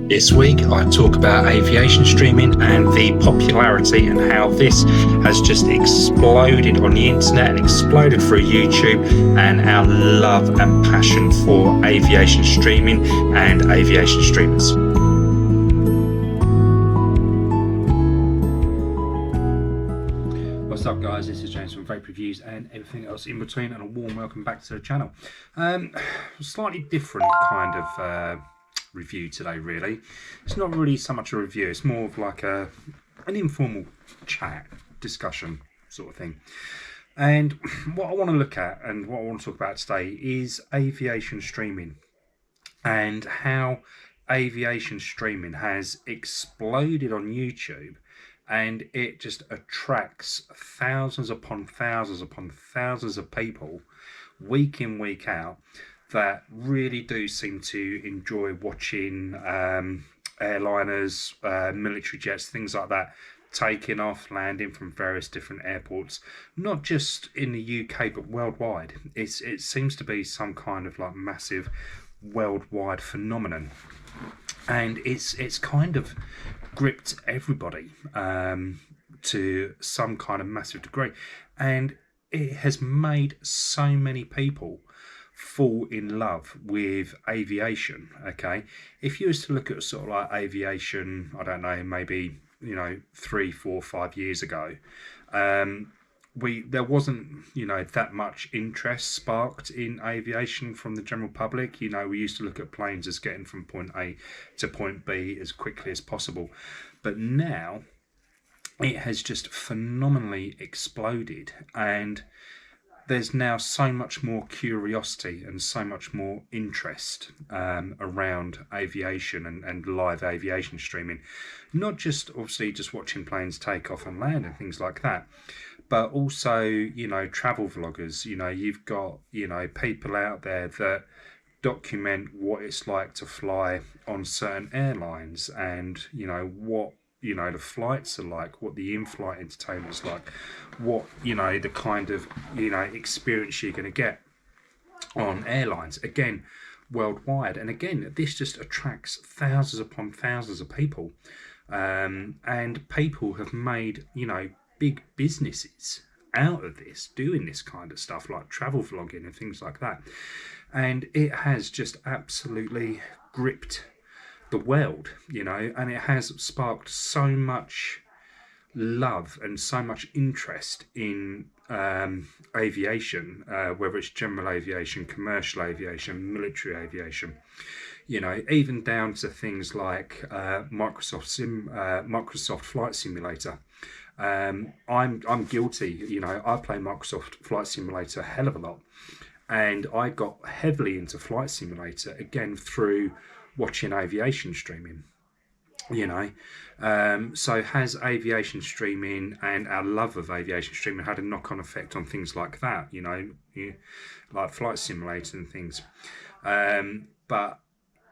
This week I talk about aviation streaming and the popularity and how this has just exploded on the internet and exploded through YouTube, and our love and passion for aviation streaming and aviation streamers. What's up guys, this is James from Vape Reviews and everything else in between, and a warm welcome back to the channel. Slightly different kind of review today, really. It's not really so much a review, it's more of like an informal chat, discussion sort of thing. And what I want to look at and what I want to talk about today is aviation streaming and how aviation streaming has exploded on YouTube, and it just attracts thousands upon thousands upon thousands of people week in, week out, that really do seem to enjoy watching airliners, military jets, things like that, taking off, landing from various different airports, not just in the UK but worldwide. It seems to be some kind of like massive worldwide phenomenon, and it's kind of gripped everybody to some kind of massive degree, and it has made so many people fall in love with aviation. Okay, if you was to look at sort of like aviation, I don't know, maybe 3, 4, 5 years ago, there wasn't that much interest sparked in aviation from the general public. We used to look at planes as getting from point A to point B as quickly as possible, but now it has just phenomenally exploded, and there's now so much more curiosity and so much more interest around aviation and live aviation streaming. Not just obviously just watching planes take off and land and things like that, but also, travel vloggers. You've got, people out there that document what it's like to fly on certain airlines, and, what the flights are like, what the in-flight entertainment's like, what the kind of experience you're going to get on airlines, again worldwide. And again, this just attracts thousands upon thousands of people, and people have made big businesses out of this, doing this kind of stuff like travel vlogging and things like that, and it has just absolutely gripped the world, and it has sparked so much love and so much interest in aviation, whether it's general aviation, commercial aviation, military aviation, even down to things like Microsoft Flight Simulator. I'm guilty. I play Microsoft Flight Simulator a hell of a lot, and I got heavily into Flight Simulator again through watching aviation streaming. So has aviation streaming and our love of aviation streaming had a knock-on effect on things like that, like Flight Simulator and things? But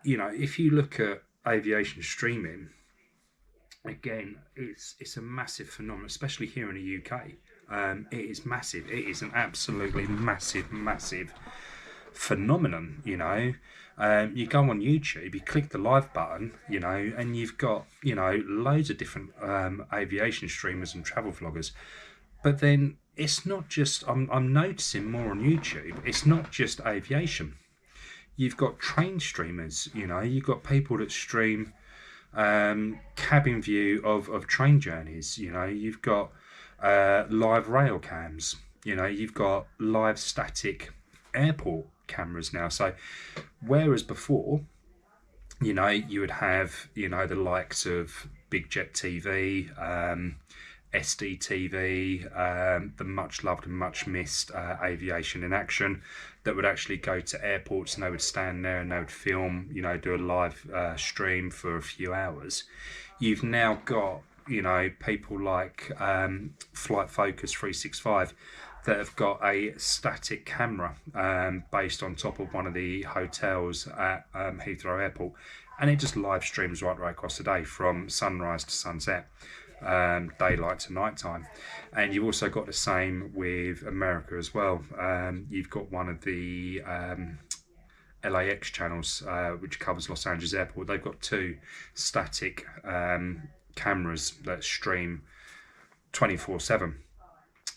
if you look at aviation streaming, again, it's a massive phenomenon, especially here in the UK. It is massive. It is an absolutely massive phenomenon. You go on YouTube, you click the live button, and you've got loads of different aviation streamers and travel vloggers. But then it's not just, I'm noticing more on YouTube, it's not just aviation. You've got train streamers. You've got people that stream cabin view of train journeys. You've got live rail cams. You've got live static airport cameras now. So whereas before, you would have the likes of Big Jet TV, SD TV, the much loved and much missed Aviation in Action, that would actually go to airports, and they would stand there and they would film, do a live stream for a few hours. You've now got, people like Flight Focus 365 that have got a static camera based on top of one of the hotels at Heathrow Airport, and it just live streams right across the day from sunrise to sunset, daylight to nighttime. And you've also got the same with America as well. You've got one of the LAX channels, which covers Los Angeles Airport. They've got two static cameras that stream 24/7.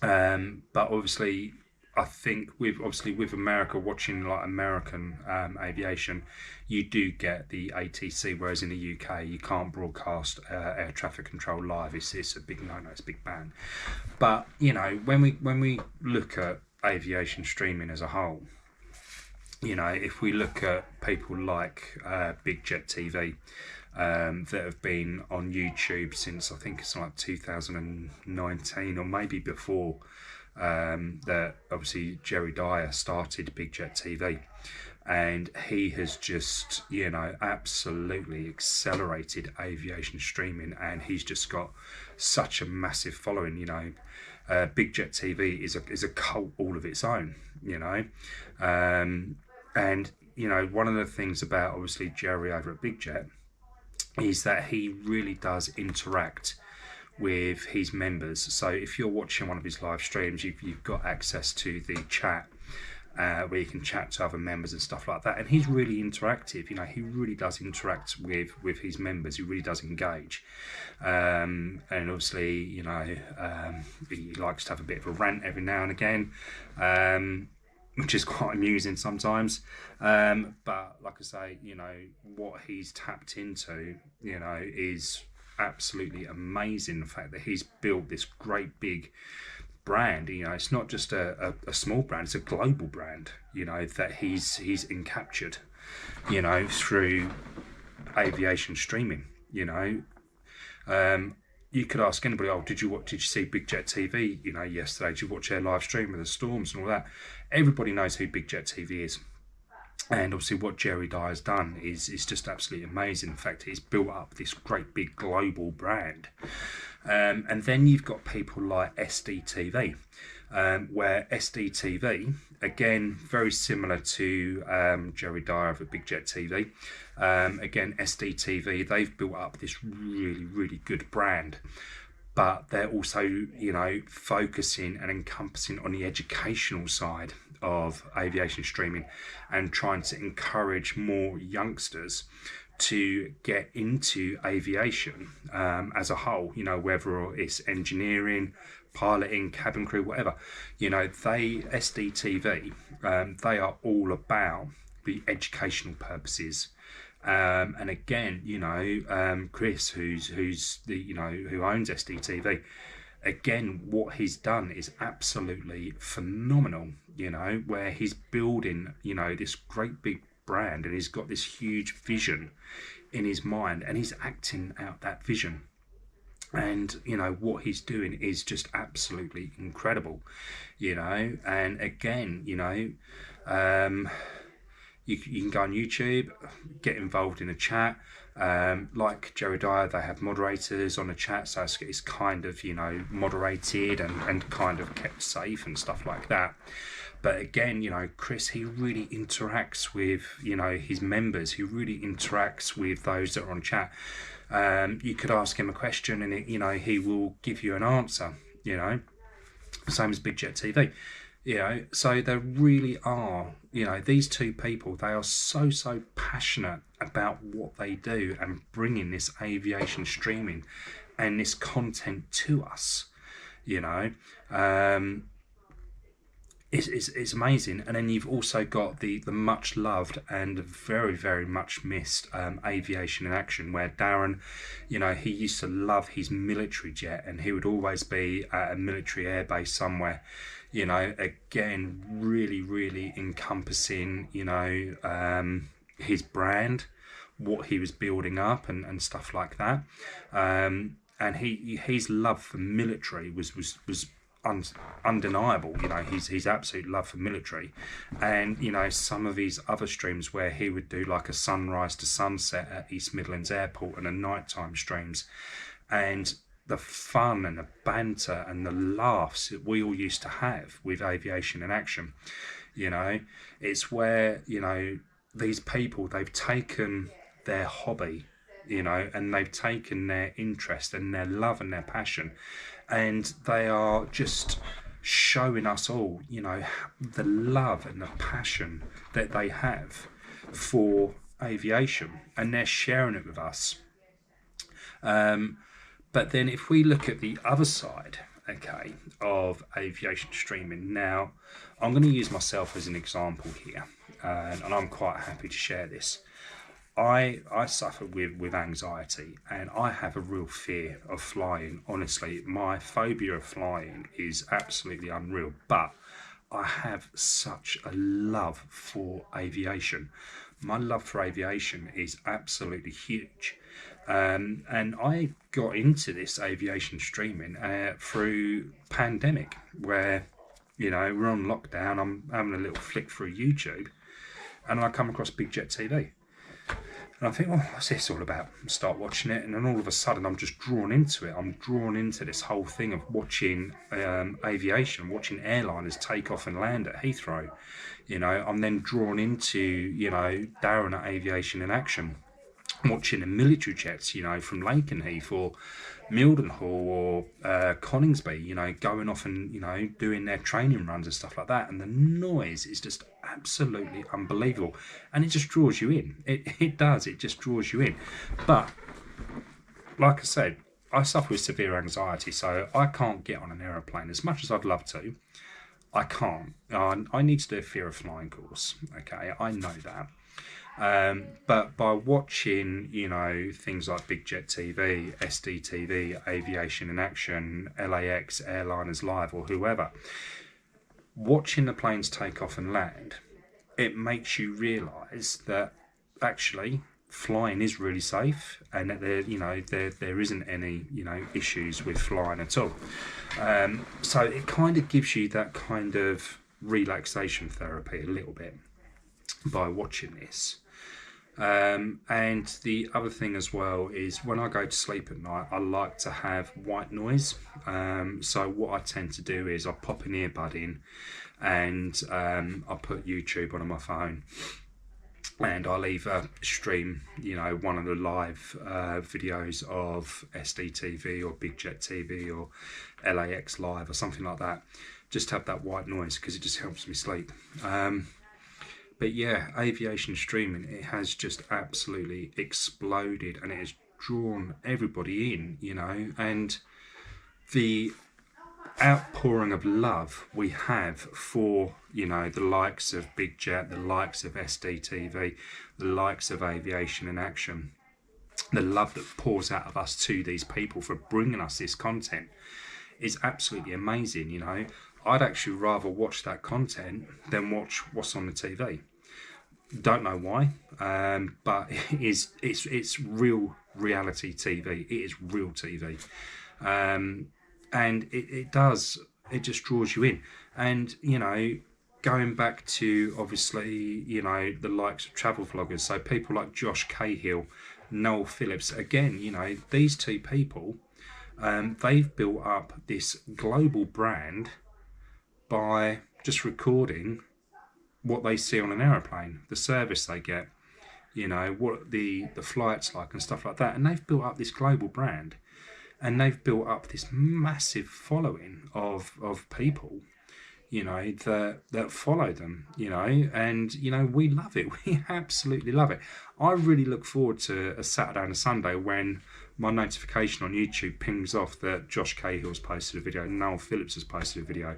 But obviously, I think with America, watching like American aviation, you do get the ATC, whereas in the UK you can't broadcast air traffic control live. It's a big no-no, it's a big ban. But when we look at aviation streaming as a whole, if we look at people like Big Jet TV, that have been on YouTube since I think it's like 2019 or maybe before, that obviously Jerry Dyer started Big Jet TV, and he has just absolutely accelerated aviation streaming, and he's just got such a massive following. Big Jet TV is a cult all of its own, and one of the things about obviously Jerry over at Big Jet is that he really does interact with his members. So if you're watching one of his live streams, you've got access to the chat, where you can chat to other members and stuff like that. And he's really interactive. He really does interact with his members. He really does engage. And obviously, he likes to have a bit of a rant every now and again, which is quite amusing sometimes. But like I say, what he's tapped into, is absolutely amazing. The fact that he's built this great big brand, it's not just a small brand, it's a global brand, that he's encaptured, through aviation streaming. You could ask anybody, did you see Big Jet TV, yesterday? Did you watch their live stream of the storms and all that? Everybody knows who Big Jet TV is. And obviously what Jerry Dyer's done is just absolutely amazing. In fact, he's built up this great big global brand. And then you've got people like SDTV, where SDTV, again, very similar to Jerry Dyer of Big Jet TV. Again, SDTV, they've built up this really, really good brand. But they're also, focusing and encompassing on the educational side of aviation streaming and trying to encourage more youngsters to get into aviation as a whole, whether it's engineering, piloting, cabin crew, whatever. SDTV, they are all about the educational purposes. And again, Chris, who's the who owns SDTV, again, what he's done is absolutely phenomenal. Where he's building, this great big brand, and he's got this huge vision in his mind, and he's acting out that vision. And what he's doing is just absolutely incredible. And again, you can go on YouTube, get involved in a chat. Like Jerry Dyer, they have moderators on the chat, so it's kind of moderated and kind of kept safe and stuff like that. But again, Chris, he really interacts with his members. He really interacts with those that are on chat. You could ask him a question, and he will give you an answer. Same as Big Jet TV. So there really are, these two people, they are so passionate about what they do and bringing this aviation streaming and this content to us. It's amazing. And then you've also got the much loved and very, very much missed Aviation in Action, where Darren, he used to love his military jet, and he would always be at a military airbase somewhere. Again, really, really encompassing, his brand, what he was building up and stuff like that. And his love for military was undeniable, his absolute love for military, and some of his other streams where he would do like a sunrise to sunset at East Midlands Airport and a nighttime streams, and the fun and the banter and the laughs that we all used to have with Aviation in Action. It's where these people, they've taken their hobby, and they've taken their interest and their love and their passion, and they are just showing us all, the love and the passion that they have for aviation, and they're sharing it with us. But then if we look at the other side, okay, of aviation streaming, now I'm going to use myself as an example here, and I'm quite happy to share this. I suffer with anxiety, and I have a real fear of flying. Honestly, my phobia of flying is absolutely unreal, but I have such a love for aviation. My love for aviation is absolutely huge. And I got into this aviation streaming through pandemic, where, we're on lockdown, I'm having a little flick through YouTube, and I come across Big Jet TV. And I think, what's this all about? Start watching it, and then all of a sudden I'm just drawn into it. I'm drawn into this whole thing of watching aviation, watching airliners take off and land at Heathrow. I'm then drawn into, Darren at Aviation in Action, watching the military jets, from Lakenheath or Mildenhall or Coningsby, going off and, doing their training runs and stuff like that. And the noise is just absolutely unbelievable. And it just draws you in. It does. It just draws you in. But, like I said, I suffer with severe anxiety, so I can't get on an aeroplane as much as I'd love to. I can't. I need to do a fear of flying course. Okay, I know that. But by watching, things like Big Jet TV, SDTV, Aviation in Action, LAX, Airliners Live, or whoever, watching the planes take off and land, it makes you realise that actually flying is really safe, and that there isn't any issues with flying at all. So it kind of gives you that kind of relaxation therapy a little bit by watching this. And the other thing as well is when I go to sleep at night, I like to have white noise. So what I tend to do is I pop an earbud in, and I put YouTube on my phone, and I'll either stream, one of the live videos of SDTV or Big Jet TV or LAX Live or something like that, just to have that white noise, because it just helps me sleep. But yeah, aviation streaming, it has just absolutely exploded, and it has drawn everybody in, and the outpouring of love we have for, the likes of Big Jet, the likes of SDTV, the likes of Aviation in Action, the love that pours out of us to these people for bringing us this content is absolutely amazing, I'd actually rather watch that content than watch what's on the TV. Don't know why, but it's real reality TV. It is real TV, and it just draws you in. And going back to obviously the likes of travel vloggers, so people like Josh Cahill, Noel Phillips. Again, these two people, they've built up this global brand by just recording what they see on an aeroplane, the service they get, what the flight's like and stuff like that. And they've built up this global brand, and they've built up this massive following of people, that follow them, and, we love it. We absolutely love it. I really look forward to a Saturday and a Sunday when my notification on YouTube pings off that Josh Cahill's posted a video, Noel Phillips has posted a video.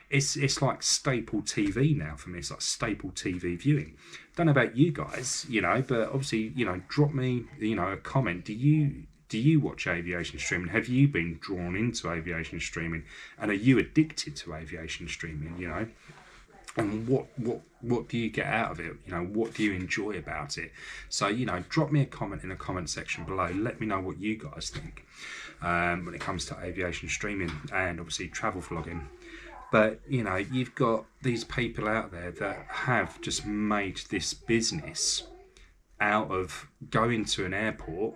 It's like staple TV now for me. It's like staple TV viewing. Don't know about you guys, but obviously, drop me, a comment. Do you watch aviation streaming? Have you been drawn into aviation streaming? And are you addicted to aviation streaming, and what do you get out of it? You know, what do you enjoy about it? So, you know, drop me a comment in the comment section below. Let me know what you guys think when it comes to aviation streaming and obviously travel vlogging. But, you know, you've got these people out there that have just made this business out of going to an airport,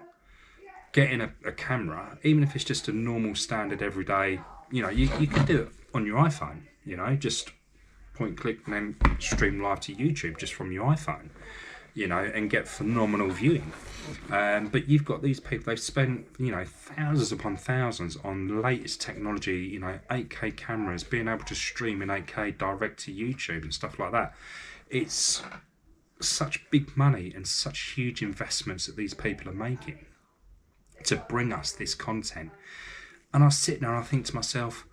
getting a camera, even if it's just a normal standard everyday, you know, you can do it on your iPhone, you know, just point, click, and then stream live to YouTube just from your iPhone, you know, and get phenomenal viewing. But you've got these people, they've spent, you know, thousands upon thousands on the latest technology, you know, 8K cameras, being able to stream in 8K direct to YouTube and stuff like that. It's such big money and such huge investments that these people are making to bring us this content. And I sit there and I think to myself,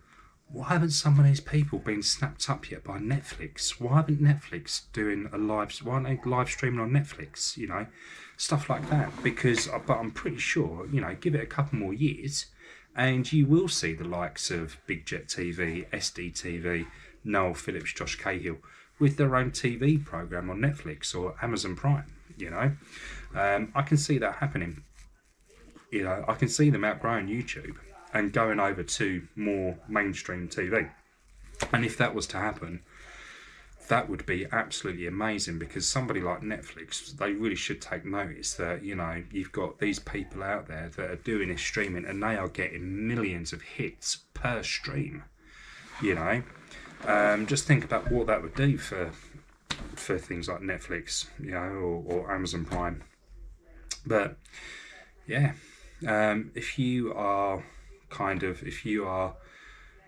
why haven't some of these people been snapped up yet by Netflix? Why haven't Netflix doing why aren't they live streaming on Netflix? You know, stuff like that. But I'm pretty sure, you know, give it a couple more years and you will see the likes of Big Jet TV, SD TV, Noel Phillips, Josh Cahill with their own TV program on Netflix or Amazon Prime, you know. I can see that happening. You know, I can see them outgrowing YouTube and going over to more mainstream TV. And if that was to happen, that would be absolutely amazing, because somebody like Netflix, they really should take notice that, you know, you've got these people out there that are doing this streaming and they are getting millions of hits per stream, you know. Just think about what that would do for things like Netflix, you know, or Amazon Prime. But yeah, if you are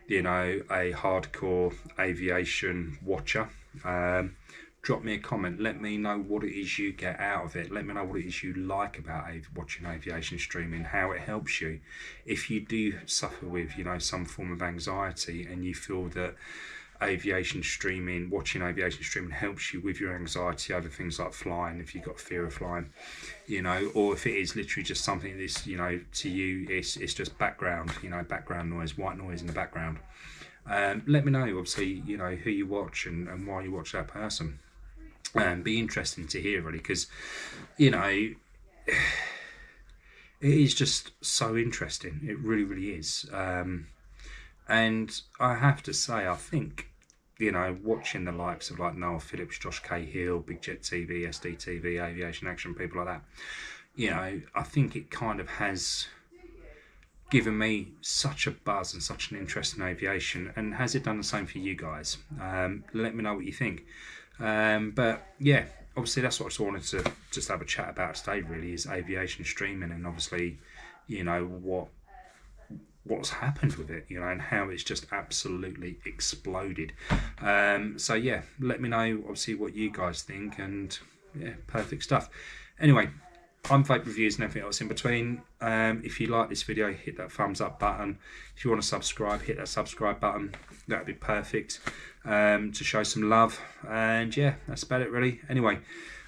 you know, a hardcore aviation watcher, drop me a comment. Let me know what it is you get out of it. Let me know what it is you like about watching aviation streaming, how it helps you. If you do suffer with, you know, some form of anxiety and you feel that watching aviation streaming helps you with your anxiety over things like flying, if you've got fear of flying, you know, or if it is literally just something that's, you know, to you it's just background, you know, background noise, white noise in the background, let me know, obviously, you know, who you watch and why you watch that person. Be interesting to hear, really, because, you know, it is just so interesting. It really, really is. And I have to say, I think, you know, watching the likes of like Noel Phillips, Josh Cahill, Big Jet TV, SD TV, Aviation Action, people like that, you know, I think it kind of has given me such a buzz and such an interest in aviation. And has it done the same for you guys? Let me know what you think. But yeah, obviously that's what I just wanted to just have a chat about today, really, is aviation streaming, and obviously, you know, what's happened with it, you know, and how it's just absolutely exploded. So yeah, let me know obviously what you guys think, and yeah, perfect stuff. Anyway, I'm Vape Reviews and everything else in between. If you like this video, hit that thumbs up button. If you want to subscribe, hit that subscribe button. That'd be perfect, to show some love. And yeah, that's about it, really. Anyway,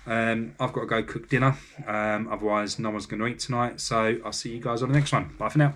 I've got to go cook dinner, otherwise no one's going to eat tonight. So I'll see you guys on the next one. Bye for now.